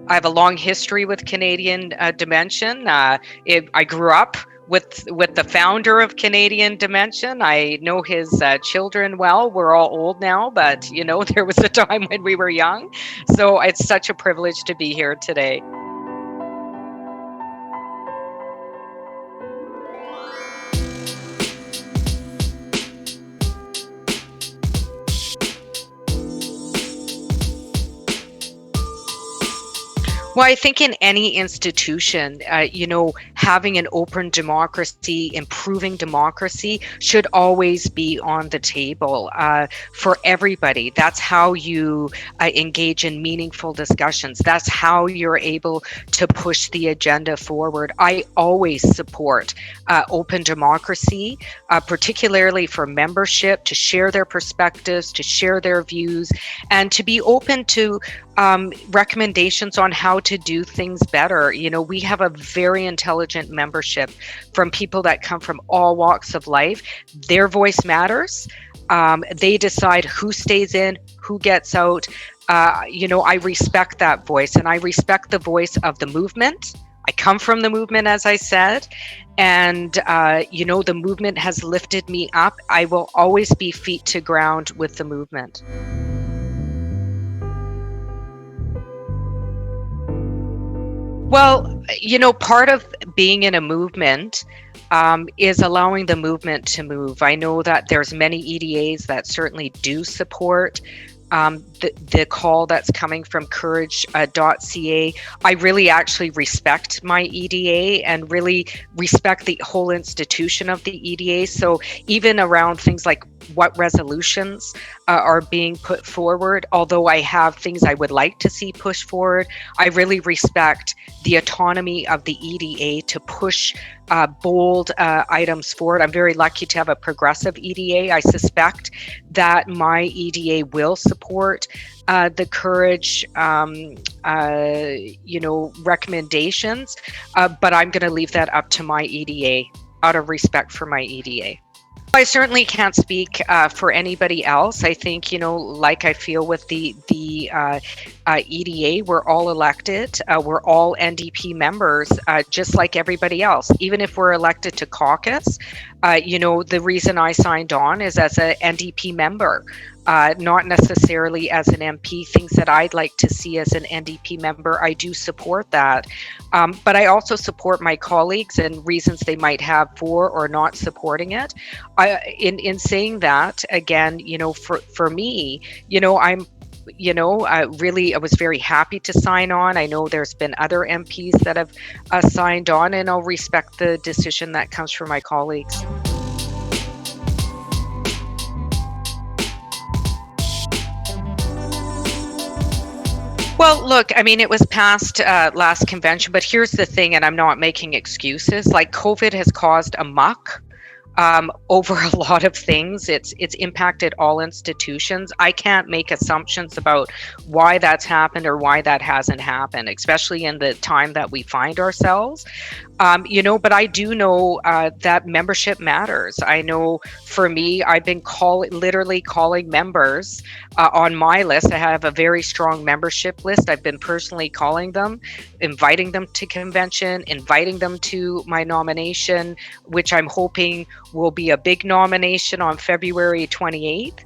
I have a long history with Canadian Dimension. I grew up with the founder of Canadian Dimension. I know his children well. We're all old now, but there was a time when we were young. So it's such a privilege to be here today. Well, I think in any institution, having an open democracy, improving democracy should always be on the table for everybody. That's how you engage in meaningful discussions. That's how you're able to push the agenda forward. I always support open democracy, particularly for membership, to share their perspectives, to share their views, and to be open to recommendations on how to do things better. We have a very intelligent membership from people that come from all walks of life. Their voice matters. They decide who stays in, who gets out. I respect that voice, and I respect the voice of the movement. I come from the movement, as I said, and the movement has lifted me up. I will always be feet to ground with the movement. Well, part of being in a movement is allowing the movement to move. I know that there's many EDAs that certainly do support the call that's coming from couragecoalition.ca. I really actually respect my EDA and really respect the whole institution of the EDA. So even around things like what resolutions are being put forward, although I have things I would like to see pushed forward, I really respect the autonomy of the EDA to push bold items forward. I'm very lucky to have a progressive EDA. I suspect that my EDA will support the courage, recommendations, but I'm going to leave that up to my EDA out of respect for my EDA. I certainly can't speak for anybody else. I think, like I feel with the EDA, we're all elected. We're all NDP members, just like everybody else. Even if we're elected to caucus, the reason I signed on is as an NDP member. Not necessarily as an MP, things that I'd like to see as an NDP member. I do support that. But I also support my colleagues and reasons they might have for or not supporting it. In saying that, again, for me, I'm I was very happy to sign on. I know there's been other MPs that have signed on, and I'll respect the decision that comes from my colleagues. Well, look, it was past last convention, but here's the thing, and I'm not making excuses. Like, COVID has caused a muck over a lot of things. It's impacted all institutions. I can't make assumptions about why that's happened or why that hasn't happened, especially in the time that we find ourselves. But I do know that membership matters. I know for me, I've been literally calling members on my list. I have a very strong membership list. I've been personally calling them, inviting them to convention, inviting them to my nomination, which I'm hoping will be a big nomination on February 28th.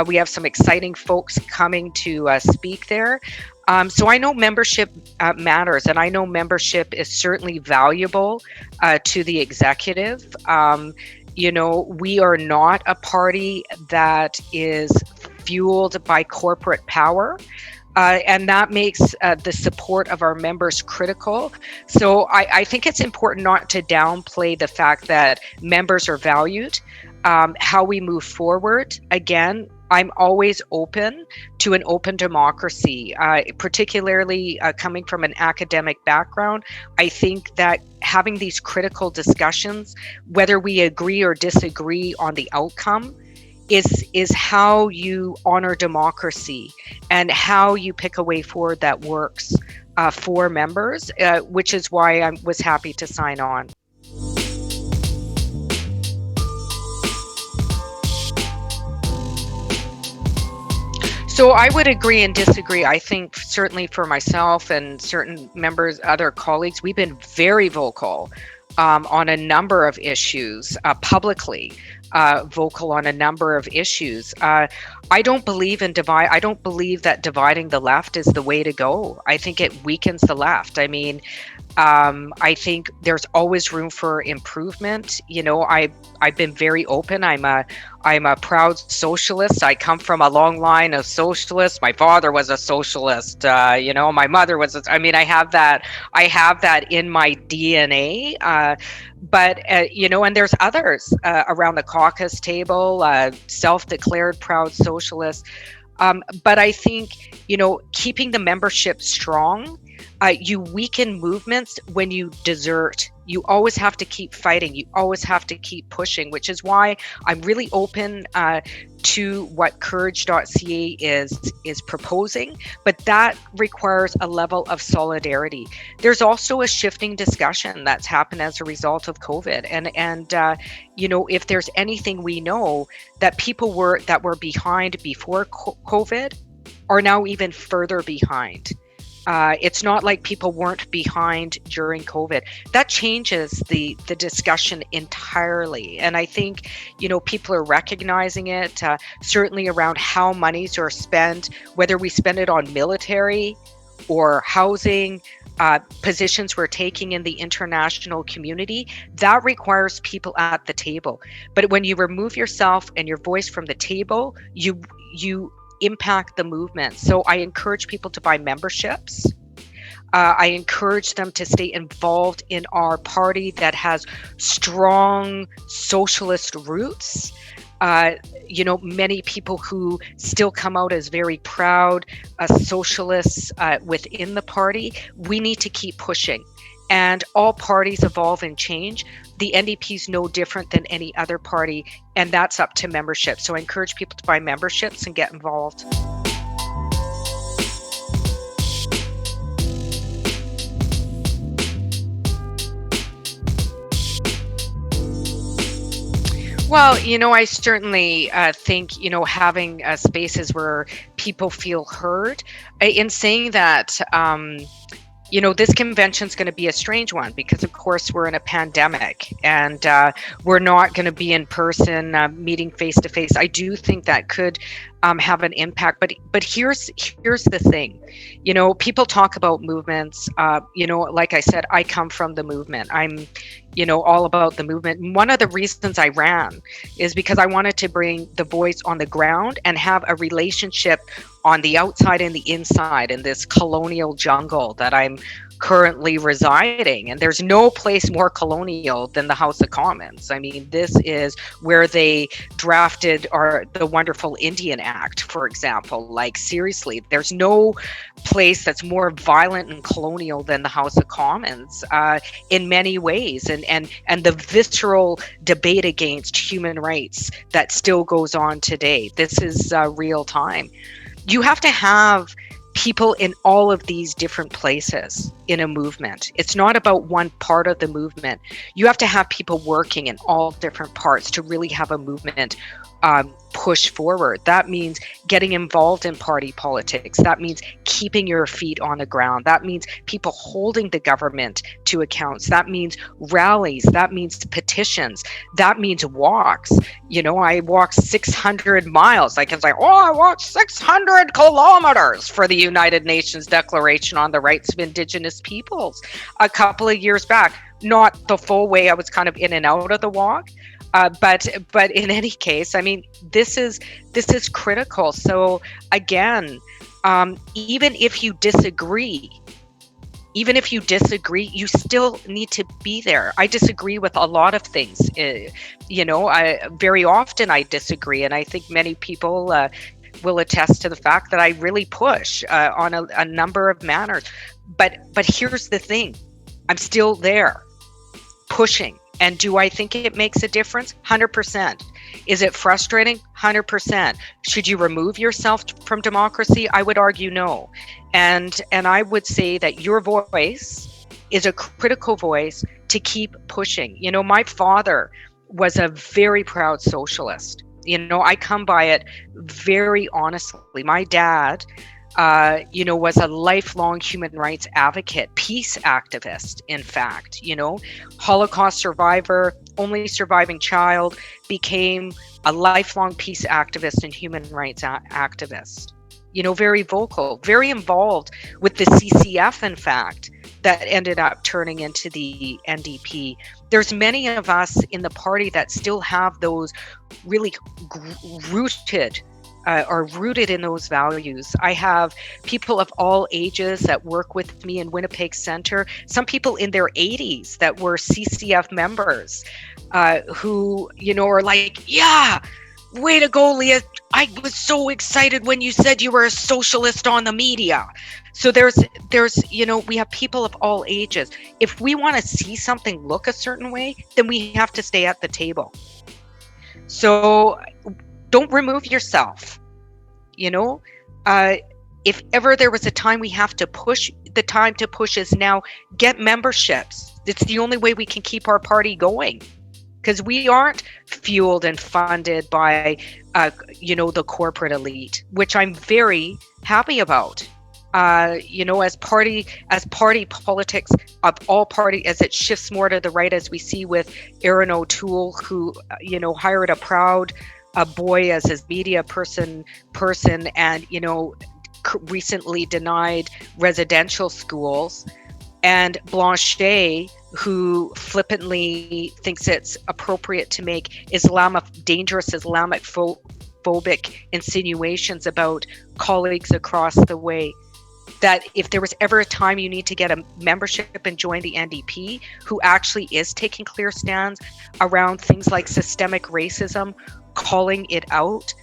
We have some exciting folks coming to speak there. So I know membership matters, and I know membership is certainly valuable to the executive. We are not a party that is fueled by corporate power. And that makes the support of our members critical. So I think it's important not to downplay the fact that members are valued. How we move forward, again, I'm always open to an open democracy, particularly coming from an academic background. I think that having these critical discussions, whether we agree or disagree on the outcome, is how you honor democracy and how you pick a way forward that works for members, which is why I was happy to sign on. So I would agree and disagree. I think certainly for myself and certain members, other colleagues, we've been very vocal on a number of issues, publicly vocal on a number of issues. I don't believe in divide. I don't believe that dividing the left is the way to go. I think it weakens the left. I mean, I think there's always room for improvement. I've been very open. I'm a proud socialist. I come from a long line of socialists. My father was a socialist. My mother was. I have that. I have that in my DNA. And there's others around the caucus table, self-declared proud socialists. But I think, keeping the membership strong, you weaken movements when you desert. You always have to keep fighting. You always have to keep pushing, which is why I'm really open to what courage.ca is proposing, but that requires a level of solidarity. There's also a shifting discussion that's happened as a result of COVID, and if there's anything we know, that people that were behind before COVID are now even further behind. It's not like people weren't behind during COVID. That changes the discussion entirely. And I think, people are recognizing it, certainly around how monies are spent, whether we spend it on military or housing, positions we're taking in the international community, that requires people at the table. But when you remove yourself and your voice from the table, you impact the movement. So I encourage people to buy memberships. I encourage them to stay involved in our party that has strong socialist roots. Many people who still come out as very proud socialists within the party. We need to keep pushing. And all parties evolve and change. The NDP is no different than any other party, and that's up to membership. So I encourage people to buy memberships and get involved. Well, I certainly think, having spaces where people feel heard. In saying that, this convention is going to be a strange one because, of course, we're in a pandemic and we're not going to be in person, meeting face to face. I do think that could have an impact, but here's the thing. People talk about movements. Like I said, I come from the movement. I'm all about the movement. One of the reasons I ran is because I wanted to bring the voice on the ground and have a relationship on the outside and the inside in this colonial jungle that I'm currently residing. And there's no place more colonial than the House of Commons. I mean, this is where they drafted the wonderful Indian Act, for example. Like, seriously, there's no place that's more violent and colonial than the House of Commons in many ways. And the visceral debate against human rights that still goes on today. This is real time. You have to have people in all of these different places in a movement. It's not about one part of the movement. You have to have people working in all different parts to really have a movement push forward. That means getting involved in party politics. That means keeping your feet on the ground. That means people holding the government to accounts. That means rallies. That means petitions. That means walks. I walked 600 miles. I can say, I walked 600 kilometers for the United Nations Declaration on the Rights of Indigenous Peoples a couple of years back. Not the full way. I was kind of in and out of the walk. But in any case, I mean, this is critical. So again, even if you disagree, you still need to be there. I disagree with a lot of things. Very often I disagree, and I think many people will attest to the fact that I really push on a number of manners. But here's the thing: I'm still there, pushing. And do I think it makes a difference? 100%. Is it frustrating? 100%. Should you remove yourself from democracy? I would argue no. And I would say that your voice is a critical voice to keep pushing. My father was a very proud socialist. I come by it very honestly. My dad, was a lifelong human rights advocate, peace activist, in fact, Holocaust survivor, only surviving child, became a lifelong peace activist and human rights activist. Very vocal, very involved with the CCF, in fact, that ended up turning into the NDP. There's many of us in the party that still have those really rooted are rooted in those values. I have people of all ages that work with me in Winnipeg Centre, some people in their 80s that were CCF members who, are like, yeah, way to go, Leah. I was so excited when you said you were a socialist on the media. So there's, we have people of all ages. If we want to see something look a certain way, then we have to stay at the table. So don't remove yourself. You know, if ever there was a time we have to push, the time to push is now. Get memberships. It's the only way we can keep our party going, because we aren't fueled and funded by, the corporate elite, which I'm very happy about. As party politics of all party, as it shifts more to the right, as we see with Aaron O'Toole, who, hired a proud boy as his media person, and, recently denied residential schools, and Blanchet, who flippantly thinks it's appropriate to make dangerous Islamic phobic insinuations about colleagues across the way. That if there was ever a time you need to get a membership and join the NDP, who actually is taking clear stands around things like systemic racism, calling it out,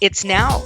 it's now.